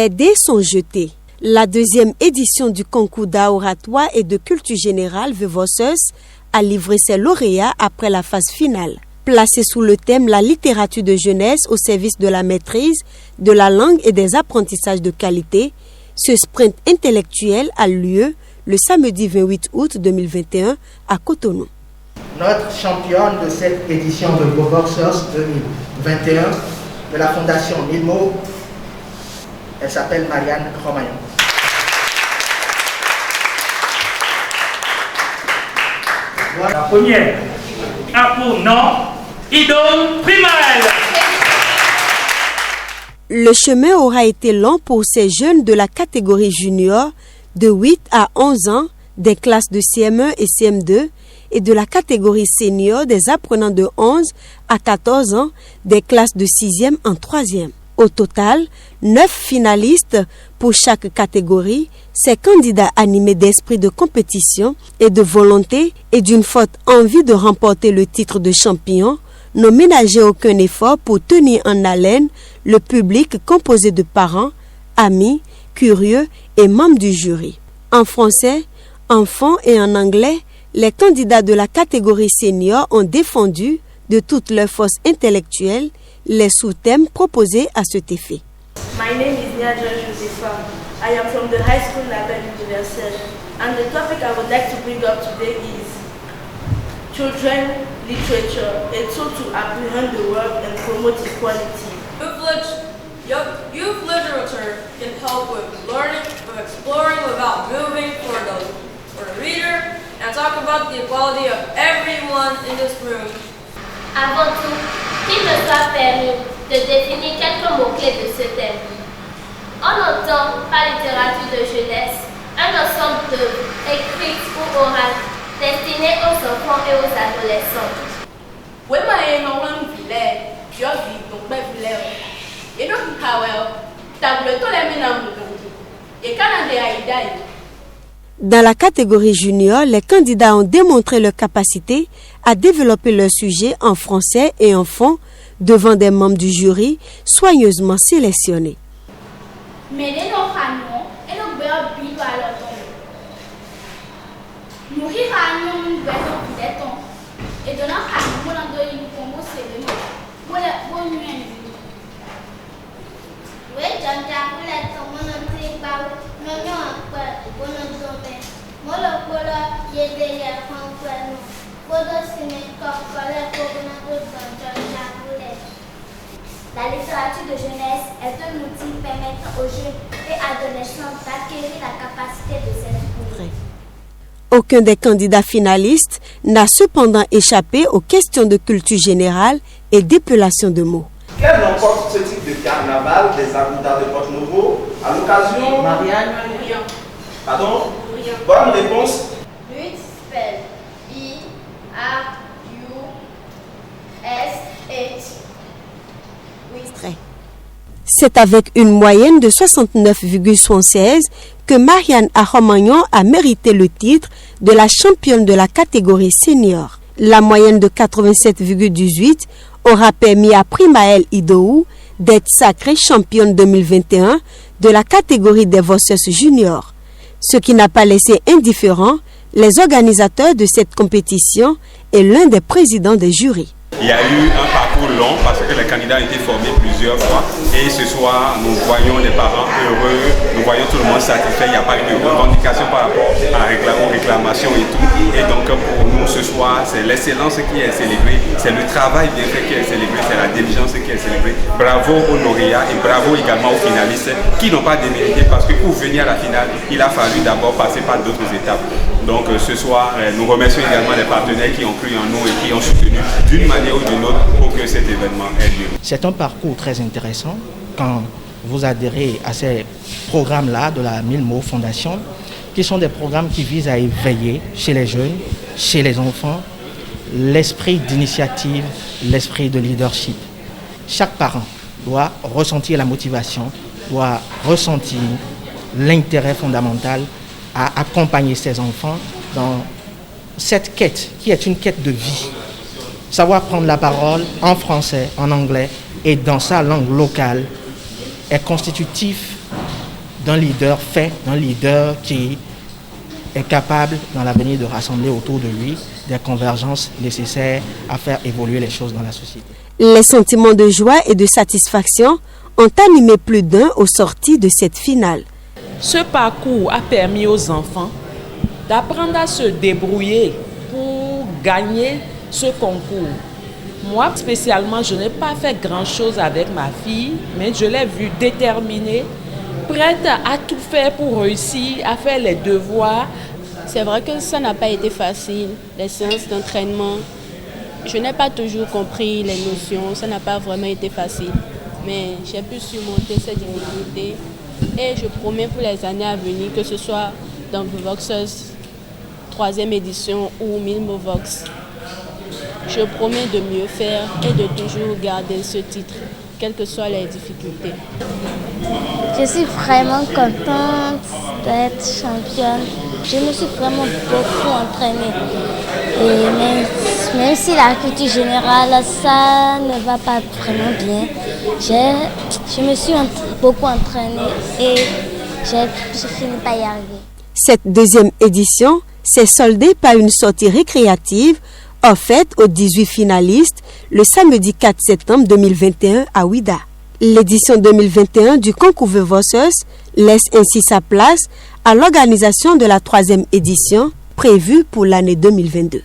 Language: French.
Les dés sont jetés. La deuxième édition du concours d'art oratoire et de culture générale Vevosseus a livré ses lauréats après la phase finale. Placé sous le thème « La littérature de jeunesse au service de la maîtrise de la langue et des apprentissages de qualité », ce sprint intellectuel a lieu le samedi 28 août 2021 à Cotonou. Notre championne de cette édition de Vevosseus 2021 de la Fondation Milmo, elle s'appelle Marianne Romagnon. La première a pour nom Idom Primael. Le chemin aura été long pour ces jeunes de la catégorie junior de 8 à 11 ans des classes de CM1 et CM2 et de la catégorie senior des apprenants de 11 à 14 ans des classes de 6e en 3e. Au total, 9 finalistes pour chaque catégorie, ces candidats animés d'esprit de compétition et de volonté et d'une forte envie de remporter le titre de champion n'ont ménagé aucun effort pour tenir en haleine le public composé de parents, amis, curieux et membres du jury. En français, en fond et en anglais, les candidats de la catégorie senior ont défendu de toute leur force intellectuelle les sous-thèmes proposés à cet effet. My name is Niadja Josefa. I am from the high school Label Universel, and the topic I would like to bring up today is children literature, a tool to apprehend the world and promote equality. Youth literature can help with learning, with exploring without moving for the reader, and talk about the equality of everyone in this room. Avant tout, qu'il me soit permis de définir quelques mots-clés de ce thème. On entend par littérature de jeunesse un ensemble d'œuvres écrites ou orales destinées aux enfants et aux adolescents. Dans la catégorie junior, les candidats ont démontré leur capacité à développer leur sujet en français et en fond devant des membres du jury soigneusement sélectionnés. La littérature de jeunesse est un outil permettant aux jeunes et adolescents d'acquérir la capacité de s'exprimer. Aucun des candidats finalistes n'a cependant échappé aux questions de culture générale et d'épellation de mots. Quel remporte ce type de carnaval des habitats de Porto-Novo à l'occasion Marianne. Pardon? Bonne réponse. Lutte spell I-R-U-S-H. C'est avec une moyenne de 69,76 que Marianne Romagnon a mérité le titre de la championne de la catégorie senior. La moyenne de 87,18 aura permis à Primael Idou d'être sacrée championne 2021 de la catégorie des Vevosseus juniors, ce qui n'a pas laissé indifférents les organisateurs de cette compétition et l'un des présidents des jurys. Il y a eu un parcours long parce que les candidats ont été formés plusieurs fois et ce soir nous voyons les parents heureux, nous voyons tout le monde satisfait, il n'y a pas eu de revendication par rapport aux réclamations et tout. Et donc pour nous ce soir c'est l'excellence qui est célébrée, c'est le travail bien fait qui est célébré, c'est la diligence qui est célébrée. Bravo aux lauréats et bravo également aux finalistes qui n'ont pas démérité parce que pour venir à la finale il a fallu d'abord passer par d'autres étapes. Donc ce soir nous remercions également les partenaires qui ont cru en nous et qui ont soutenu d'une manière ou d'une autre pour que cet événement ait lieu. C'est un parcours très intéressant quand vous adhérez à ces programmes-là de la Milmo Fondation, qui sont des programmes qui visent à éveiller chez les jeunes, chez les enfants, l'esprit d'initiative, l'esprit de leadership. Chaque parent doit ressentir la motivation, doit ressentir l'intérêt fondamental à accompagner ses enfants dans cette quête qui est une quête de vie. Savoir prendre la parole en français, en anglais et dans sa langue locale est constitutif d'un leader fait, d'un leader qui est capable dans l'avenir de rassembler autour de lui des convergences nécessaires à faire évoluer les choses dans la société. Les sentiments de joie et de satisfaction ont animé plus d'un au sortir de cette finale. Ce parcours a permis aux enfants d'apprendre à se débrouiller pour gagner ce concours. Moi, spécialement, je n'ai pas fait grand-chose avec ma fille, mais je l'ai vue déterminée, prête à tout faire pour réussir, à faire les devoirs. C'est vrai que ça n'a pas été facile, les séances d'entraînement. Je n'ai pas toujours compris les notions, ça n'a pas vraiment été facile. Mais j'ai pu surmonter ces difficultés et je promets pour les années à venir, que ce soit dans Vovoxers 3e édition ou 1000 Movox, je promets de mieux faire et de toujours garder ce titre, quelles que soient les difficultés. Je suis vraiment contente d'être championne. Je me suis vraiment beaucoup entraînée. Et même si la culture générale, ça ne va pas vraiment bien, je me suis beaucoup entraînée et je finis par y arriver. Cette deuxième édition s'est soldée par une sortie récréative offerte aux 18 finalistes le samedi 4 septembre 2021 à Ouida. L'édition 2021 du concours Vovoxers laisse ainsi sa place à l'organisation de la 3e édition prévue pour l'année 2022.